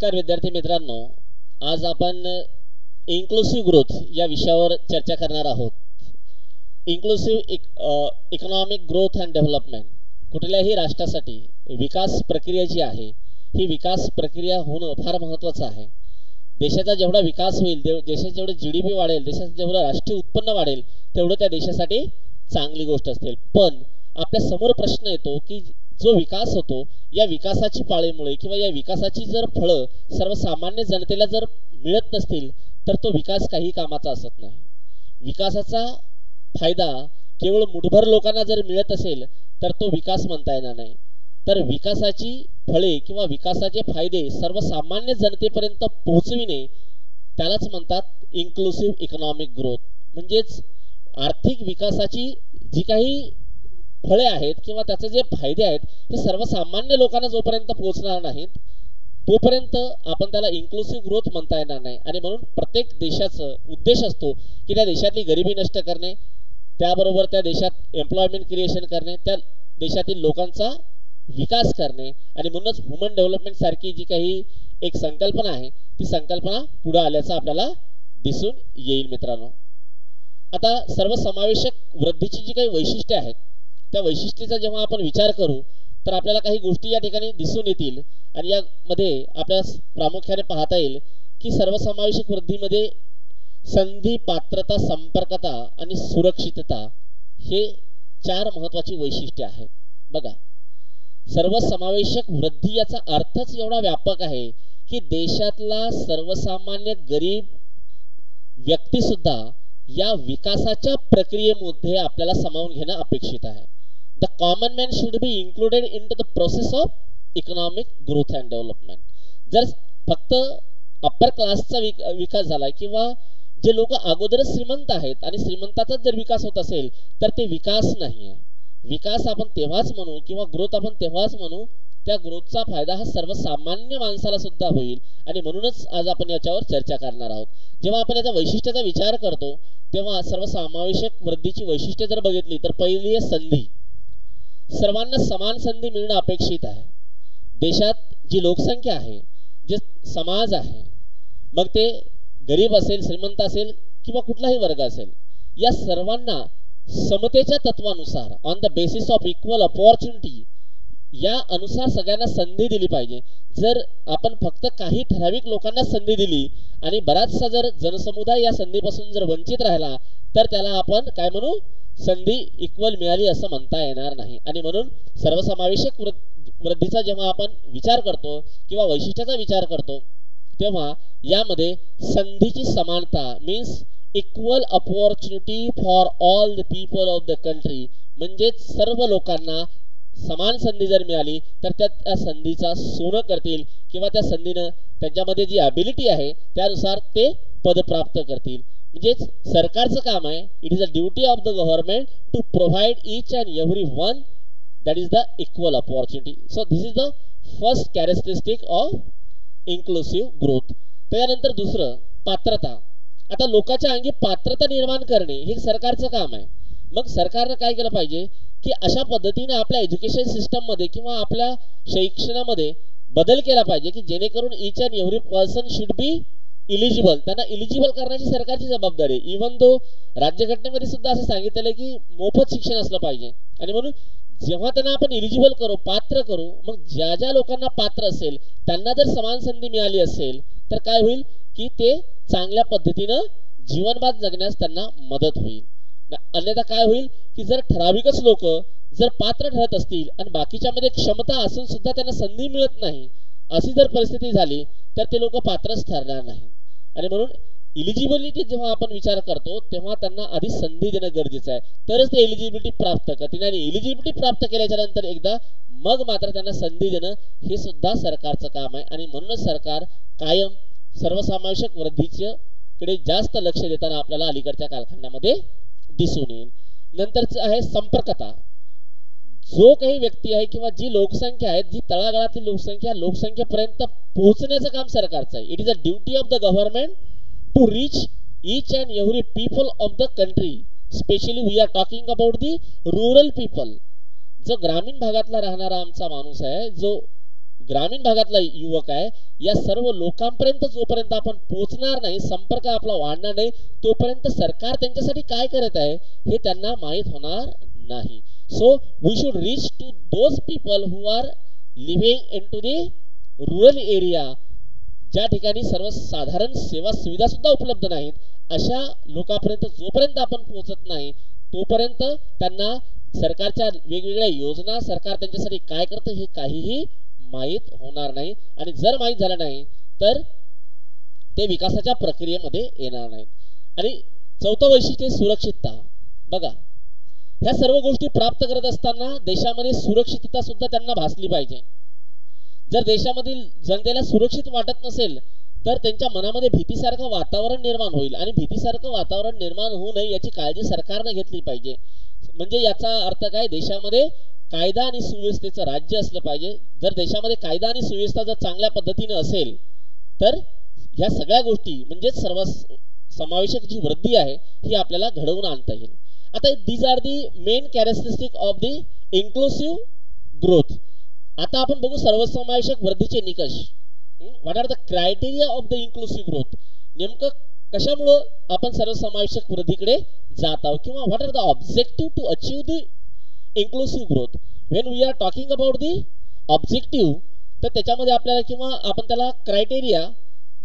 नमस्कार विद्यार्थी मित्रांनो, आज आपण इन्क्लुसिव्ह ग्रोथ या विषयावर चर्चा करणार आहोत। Inclusive economic growth and development, कुठल्याही राष्ट्रासाठी विकास प्रक्रिया जी आहे ही विकास प्रक्रिया होणं फार महत्त्वाचं आहे। देशाचा जेवढा विकास होईल, देशाचे जेवढे GDP वाढेल, देशाचं जेवढं राष्ट्रीय उत्पन्न वाढेल, तेवढं त्या देशासाठी चांगली गोष्ट असेल। पण आपल्या समोर प्रश्न येतो की जो विकास होतो, या विकासाची पाळीमुळे किंवा या विकासाची जर फळं सर्वसामान्य जनतेला जर मिळत नसतील तर तो विकास काही कामाचा असत नाही। विकासाचा फायदा केवळ मुठभर लोकांना जर मिळत असेल तर तो विकास म्हणता येणार नाही। तर विकासाची फळे किंवा विकासाचे फायदे सर्वसामान्य जनतेपर्यंत पोहोचविणे, त्यालाच म्हणतात इन्क्लुसिव्ह इकॉनॉमिक ग्रोथ। म्हणजेच आर्थिक विकासाची जी काही फळे आहेत किंवा त्याचे जे फायदे आहेत हे सर्वसामान्य लोकांना जोपर्यंत पोहोचणार नाहीत तोपर्यंत आपण त्याला इन्क्लुसिव्ह ग्रोथ म्हणता येणार नाही। आणि म्हणून प्रत्येक देशाचा उद्देश असतो की त्या देशातली गरिबी नष्ट करणे, त्याबरोबर त्या देशात एम्प्लॉयमेंट क्रिएशन करणे, त्या देशातील लोकांचा विकास करणे, आणि म्हणूनच ह्युमन डेव्हलपमेंट सारखी जी काही एक संकल्पना आहे ती संकल्पना पुढे आल्याचं आपल्याला दिसून येईल। मित्रांनो, आता सर्वसमावेशक वृद्धीची जी काही वैशिष्ट्ये आहेत त्या वैशिष्ट्याचा जेव्हा आपण विचार करू तर आपल्याला काही गोष्टी या ठिकाणी दिसून येतील। आणि यामध्ये आपल्याला प्रामुख्याने पाहता येईल की सर्वसमावेशक वृद्धीमध्ये संधी, पात्रता, संपर्कता आणि सुरक्षितता हे 4 महत्त्वाची वैशिष्ट्ये आहेत। बघा, सर्वसमावेशक वृद्धी याचा अर्थच एवढा व्यापक आहे की देशातला सर्वसामान्य गरीब व्यक्ती सुद्धा या विकासाच्या प्रक्रियेमध्ये आपल्याला सामावून घेणं अपेक्षित आहे। The common man should be included into the process of economic growth and development. जर फक्त अप्पर क्लासचा विकास झाला किंवा जे लोक अगोदरच श्रीमंत आहेत आणि श्रीमंताचाच जर विकास होत असेल तर ते विकास नाही आहे। विकास आपण तेव्हाच म्हणू किंवा ग्रोथ आपण तेव्हाच म्हणू त्या ग्रोथचा फायदा हा सर्वसामान्य माणसाला सुद्धा होईल। आणि म्हणूनच आज आपण याच्यावर चर्चा करणार आहोत। जेव्हा आपण याचा वैशिष्ट्याचा विचार करतो तेव्हा सर्वसमावेशक वृद्धीची वैशिष्ट्ये जर बघितली तर पहिली आहे संधी। सर्वांना समान संधी मिळणं अपेक्षित आहे। देशात जी लोकसंख्या आहे, जे समाज आहे, मग ते गरीब असेल, श्रीमंत असेल किंवा कुठलाही वर्ग असेल, या सर्वांना समतेच्या तत्वानुसार on the basis of equal opportunity या अनुसार सगळ्यांना संधी दिली पाहिजे। जर आपण फक्त काही ठराविक लोकांना संधी दिली आणि बराचसा जर जनसमुदाय या संधीपासून जर वंचित राहिला तर त्याला आपण काय म्हणू, संधी इक्वल मिळाली असं म्हणता येणार नाही। आणि म्हणून सर्वसमावेशक वृद्धीचा जेव्हा आपण विचार करतो किंवा वैशिष्ट्याचा विचार करतो तेव्हा यामध्ये संधीची समानता means equal opportunity for all the people of the country, म्हणजे सर्व लोकांना समान संधी जर मिळाली तर त्या संधीचा सोनं करतील किंवा त्या संधीनं त्यांच्यामध्ये जी ॲबिलिटी आहे त्यानुसार ते पद प्राप्त करतील। म्हणजेच सरकारचं काम आहे, it is a duty of the government to provide each and every one that is the equal opportunity. So this is the first characteristic of inclusive growth. त्यानंतर दुसरं पात्रता। आता लोकांच्या अंगी पात्रता निर्माण करणे हे सरकारचं काम आहे। मग सरकारनं काय केलं पाहिजे की अशा पद्धतीने आपल्या एज्युकेशन सिस्टम मध्ये किंवा आपल्या शिक्षणामध्ये बदल केला पाहिजे की जेणेकरून each and every person should be eligible, त्यांना इलिजिबल करण्याची सरकारची जबाबदारी आहे। इव्हन तो राज्यघटनेमध्ये सुद्धा असं सांगितलेलं आहे की मोफत शिक्षण असलं पाहिजे। आणि म्हणून जेव्हा त्यांना आपण इलिजिबल करू, पात्र करू, मग ज्या ज्या लोकांना पात्र असेल त्यांना जर समान संधी मिळाली असेल तर काय होईल की ते चांगल्या पद्धतीनं जीवनमान जगण्यास त्यांना मदत होईल। अन्यथा काय होईल की जर ठराविकच लोक जर पात्र ठरत असतील आणि बाकीच्यामध्ये क्षमता असून सुद्धा त्यांना संधी मिळत नाही, अशी जर परिस्थिती झाली तर ते लोक पात्रच ठरणार नाही। आणि म्हणून इलिजिबिलिटी जेव्हा आपण विचार करतो तेव्हा त्यांना आधी संधी देणं गरजेचं आहे, तरच ते एलिजिबिलिटी प्राप्त करतील। आणि एलिजिबिलिटी प्राप्त केल्याच्या नंतर एकदा मग मात्र त्यांना संधी देणं हे सुद्धा सरकारचं काम आहे। आणि म्हणूनच सरकार कायम सर्वसमावेशक वृद्धीकडे जास्त लक्ष देताना आपल्याला अलीकडच्या कालखंडामध्ये दिसून येईल। नंतरच आहे संपर्कता। जो काही व्यक्ती आहे किंवा जी लोकसंख्या आहे, जी तळागाळातील लोकसंख्येपर्यंत पोहोचण्याचं काम सरकारचं आहे। It is a duty of the government to reach each and every people of the country, specially we are talking about the rural people. जो ग्रामीण भागातला राहणारा आमचा माणूस आहे, जो ग्रामीण भागातला युवक आहे, या सर्व लोकांपर्यंत जोपर्यंत आपण पोहोचणार नाही, संपर्क आपला वाढणार नाही, तोपर्यंत सरकार त्यांच्यासाठी काय करत आहे हे त्यांना माहीत होणार नाही. So we should reach to those people who are living in to the rural area, ज्या ठिकाणी सर्वसाधारण सेवा सुविधा सुद्धा उपलब्ध नाहीत. अशा लोकांपर्यंत जोपर्यंत आपण पोहोचत नाही तोपर्यंत त्यांना सरकारच्या वेगवेगळ्या योजना, सरकार त्यांच्यासाठी काय करतं हे काहीही माहीत होणार नाही. आणि जर माहीत झालं नाही तर ते विकासाच्या प्रक्रियेमध्ये येणार नाहीत. आणि चौथं वैशिष्ट्य सुरक्षितता. बघा, ह्या सर्व गोष्टी प्राप्त करत असताना देशामध्ये सुरक्षितता सुद्धा त्यांना भासली पाहिजे. जर देशामधील जनतेला सुरक्षित वाटत नसेल तर त्यांच्या मनामध्ये भीतीसारखं वातावरण निर्माण होईल, आणि भीतीसारखं वातावरण निर्माण होऊ नये याची काळजी सरकारने घेतली पाहिजे. म्हणजे याचा अर्थ काय, देशामध्ये कायदा आणि सुव्यवस्थेचं राज्य असलं पाहिजे. जर देशामध्ये कायदा आणि सुव्यवस्था जर चांगल्या पद्धतीने असेल तर ह्या सगळ्या गोष्टी म्हणजे सर्व समावेशक जी वृद्धी आहे ही आपल्याला घडवून आणता येईल. आता these are the main characteristic of the inclusive growth. आता आपण बघू सर्वसमावेशक वृद्धीचे निकष. What are the criteria of the inclusive growth. नेमकं कशामुळे आपण सर्वसमावेशक वृद्धीकडे जात आहोत, किंवा what are the objective to achieve the inclusive growth. When we are talking about the objective, तर त्याच्यामध्ये आपल्याला किंवा आपण त्याला क्रायटेरिया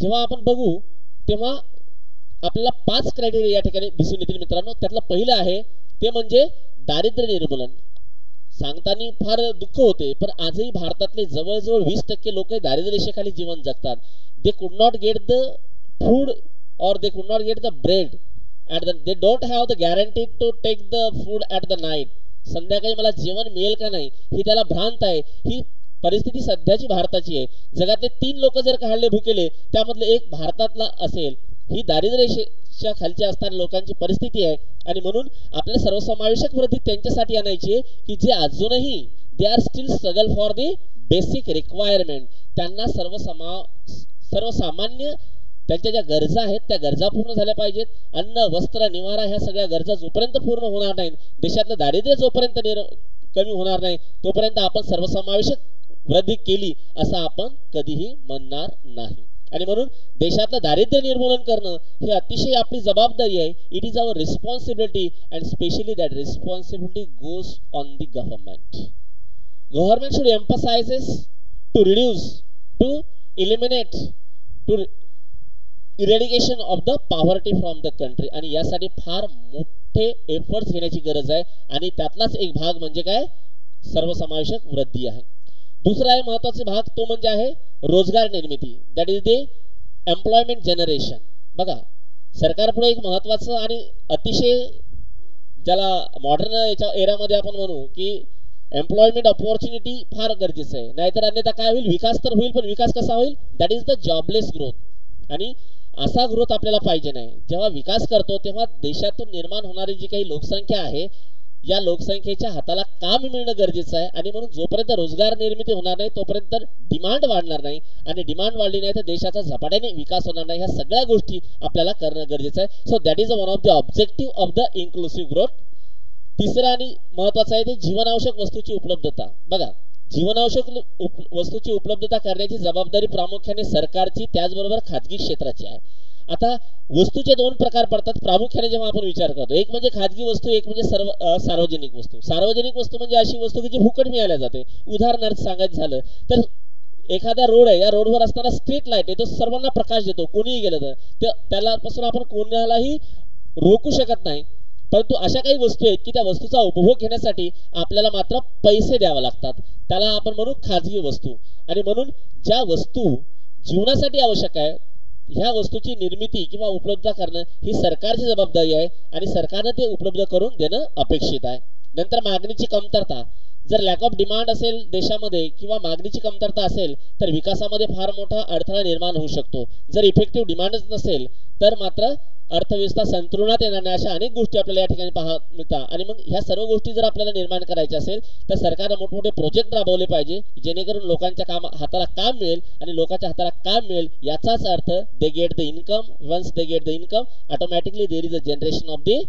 जेव्हा आपण बघू तेव्हा आपल्याला 5 क्रायटेरिया या ठिकाणी दिसून येतील मित्रांनो. त्यातलं पहिलं आहे ते म्हणजे दारिद्र्य निर्मूलन. सांगताना फार दुःख होते, पण आजही भारतातले जवळजवळ 20% लोक दारिद्र्य रेषेखाली जीवन जगतात. दे could not get the food और they could not get the bread at the, they don't have the guarantee to take the food at the night. संध्याकाळी मला जेवण मिळेल का नाही ही त्याला भ्रांत आहे. ही परिस्थिती सध्याची भारताची आहे. जगातले 3 लोक जर काढले भुकेले त्यामधले एक भारतातला असेल. ही दारिद्र्य रेषेच्या खालच्या असणाऱ्या लोकांची परिस्थिती आहे. आणि म्हणून आपल्याला सर्वसमावेशक वृद्धी त्यांच्यासाठी आणायची आहे की जे अजूनही they are still struggle for the basic requirement. त्यांना सर्वसामान्य त्यांच्या ज्या गरजा आहेत त्या गरजा पूर्ण झाल्या पाहिजेत. अन्न, वस्त्र, निवारा ह्या सगळ्या गरजा जोपर्यंत पूर्ण होणार नाहीत, देशातलं दारिद्र्य जोपर्यंत कमी होणार नाही तोपर्यंत आपण सर्वसमावेशक वृद्धी केली असं आपण कधीही म्हणणार नाही. आणि म्हणून देशातलं दारिद्र्य निर्मूलन करणं ही अतिशय आपली जबाबदारी आहे. It is our responsibility and specially that responsibility goes on the government. Government should emphasizes to reduce, to eliminate, to eradication of the poverty from the country. आणि यासाठी फार मोठे एफर्ट्स घेण्याची गरज आहे. आणि त्यातलाच एक भाग म्हणजे काय, सर्वसमावेशक वृद्धी आहे. दुसरा आहे महत्वाचा भाग, तो म्हणजे आहे रोजगार निर्मिती. That is the employment generation. बघा, सरकार पुढे एक महत्वाचं आणि अतिशय ज्याला मॉडर्न याच्या एरामध्ये आपण म्हणू की एम्प्लॉयमेंट ऑपॉर्च्युनिटी फार गरजेचं आहे. नाहीतर अन्यथा काय होईल, विकास तर होईल पण विकास कसा होईल, that is the jobless growth. आणि असा ग्रोथ आपल्याला पाहिजे नाही. जेव्हा विकास करतो तेव्हा देशातून निर्माण होणारी जी काही लोकसंख्या आहे या लोकसंख्येच्या हाताला काम मिळणं गरजेचं आहे. आणि म्हणून जोपर्यंत रोजगार निर्मिती होणार नाही तोपर्यंत डिमांड वाढणार नाही. आणि डिमांड वाढली नाही तर देशाचा झपाट्याने विकास होणार नाही. ह्या सगळ्या गोष्टी आपल्याला करणं गरजेचं आहे. So that is one of the objective of the inclusive growth. तिसरा आणि महत्वाचं आहे ते जीवनावश्यक वस्तूची उपलब्धता. बघा, जीवनावश्यक वस्तूची उपलब्धता करण्याची जबाबदारी प्रामुख्याने सरकारची, त्याचबरोबर खाजगी क्षेत्राची आहे. आता वस्तूचे 2 प्रकार पडतात प्रामुख्याने जेव्हा आपण विचार करतो. एक म्हणजे खाजगी वस्तू, एक म्हणजे सार्वजनिक वस्तू. सार्वजनिक वस्तू म्हणजे अशी वस्तू की जी फुकट मिळाल्या जाते. उदाहरणार्थ सांगायचं झालं तर एखादा रोड आहे, या रोडवर असताना स्ट्रीट लाईट आहे, तो सर्वांना प्रकाश देतो. कोणीही गेलं तर त्याला पासून आपण कोणालाही रोखू शकत नाही. परंतु अशा काही वस्तू आहेत की त्या वस्तूचा उपभोग घेण्यासाठी आपल्याला मात्र पैसे द्यावे लागतात. त्याला आपण म्हणू खाजगी वस्तू. आणि म्हणून ज्या वस्तू जीवनासाठी आवश्यक आहे ह्या वस्तूची निर्मिती किंवा उपलब्ध करणं ही सरकारची जबाबदारी आहे. आणि सरकारने ते उपलब्ध करून देणं अपेक्षित आहे. नंतर मागणीची कमतरता. जर लॅक ऑफ डिमांड असेल देशामध्ये किंवा मागणीची कमतरता असेल तर विकासामध्ये फार मोठा अडथळा निर्माण होऊ शकतो. जर इफेक्टिव्ह डिमांडच नसेल तर मात्र अर्थव्यवस्था संतुलनात येणार नाही. अशा अनेक गोष्टी आपल्याला या ठिकाणी पाहायला मिळतात. आणि मग ह्या सर्व गोष्टी जर आपल्याला निर्माण करायच्या असेल तर सरकारने मोठमोठे प्रोजेक्ट राबवले पाहिजे जेणेकरून लोकांच्या हाताला काम मिळेल. आणि लोकांच्या हाताला काम मिळेल याचाच अर्थ they get the income. Once they get the income automatically there is a generation of the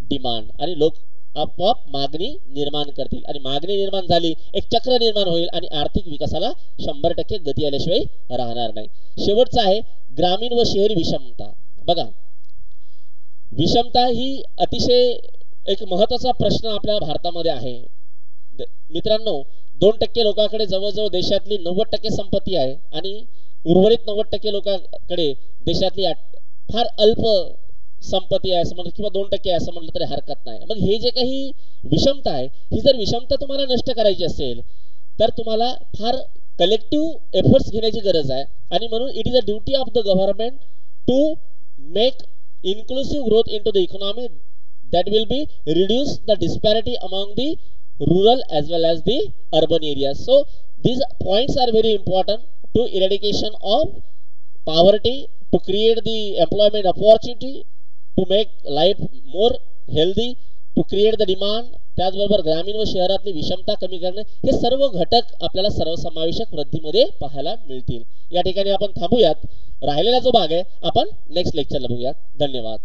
demand. आणि लोक आपोआप मागणी निर्माण करतील आणि मागणी निर्माण झाली एक चक्र निर्माण होईल आणि आर्थिक विकासाला 100% गती आल्याशिवाय राहणार नाही. शेवटचा आहे ग्रामीण व शहरी विषमता. बघा, विषमता ही अतिशय एक महत्त्वाचा प्रश्न आपल्या भारतामध्ये आहे. मित्रांनो, 2% लोकांकडे जवळजवळ देशातली 90% संपत्ती आहे आणि उर्वरित 90% लोकांकडे देशातली फार अल्प संपत्ती आहे असं म्हणलं किंवा 2% आहे असं म्हणलं तरी हरकत नाही. मग हे जे काही विषमता आहे, ही जर विषमता तुम्हाला नष्ट करायची असेल तर तुम्हाला फार कलेक्टिव्ह एफर्ट्स घेण्याची गरज आहे आणि म्हणून it is a duty of the government to make inclusive growth into the economy that will be reduce the disparity among the rural as well as the urban areas. So these points are very important to eradication of poverty, to create the employment opportunity, to make life more healthy, to create the demand. त्याचबरोबर ग्रामीण व शहरातली विषमता कमी करणे, हे सर्व घटक आपल्याला सर्वसमावेशक वृद्धीमध्ये पाहायला मिळतील. या ठिकाणी आपण थांबूयात. राहिलेला जो भाग आहे आपण नेक्स्ट लेक्चरला बघूयात. धन्यवाद.